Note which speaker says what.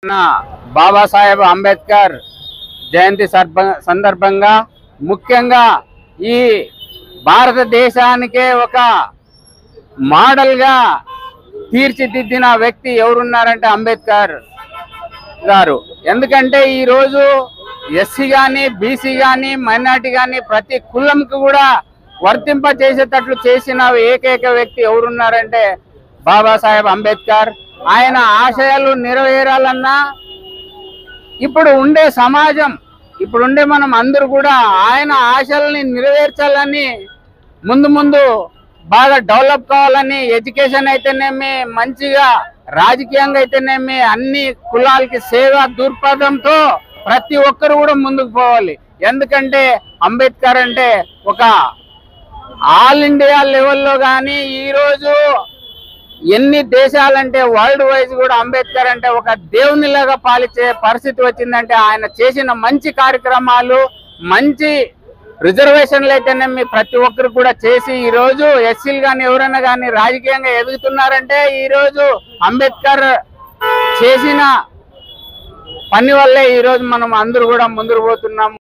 Speaker 1: బాబాసాహెబ్ అంబేద్కర్ జయంతి సందర్భంగా ముఖ్యంగా ఈ భారతదేశానికే ఒక మోడల్ గా తీర్చిదిద్దిన వ్యక్తి ఎవరున్నారంటే అంబేద్కర్ గారు. ఎందుకంటే ఈ రోజు ఎస్సీ గాని బీసీ గాని మైనారిటీ గాని ప్రతి కులంకు కూడా వర్తింప చేసేటట్లు చేసిన ఏకైక వ్యక్తి ఎవరున్నారంటే బాబాసాహెబ్ అంబేద్కర్. ఆయన ఆశయాలు నెరవేరాలన్నా ఇప్పుడు ఉండే సమాజం ఇప్పుడుండే మనం అందరూ కూడా ఆయన ఆశయాలని నెరవేర్చాలని ముందు బాగా డెవలప్ కావాలని ఎడ్యుకేషన్ అయితేనేమి మంచిగా రాజకీయంగా అయితేనేమి అన్ని కులాలకి సేవా దృక్పథంతో ప్రతి ఒక్కరు కూడా ముందుకు పోవాలి. ఎందుకంటే అంబేద్కర్ అంటే ఒక ఆల్ ఇండియా లెవెల్లో కానీ ఈరోజు ఎన్ని దేశాలంటే వరల్డ్ వైజ్ కూడా అంబేద్కర్ అంటే ఒక దేవునిలాగా పాలించే పరిస్థితి వచ్చిందంటే ఆయన చేసిన మంచి కార్యక్రమాలు మంచి రిజర్వేషన్లు అయితేనేమి ప్రతి ఒక్కరు కూడా చేసి ఈ రోజు ఎస్సీలు కానీ ఎవరైనా కానీ రాజకీయంగా ఎదుగుతున్నారంటే ఈ రోజు అంబేద్కర్ చేసిన పని వల్లే ఈ రోజు మనం అందరూ కూడా ముందుకు పోతున్నాం.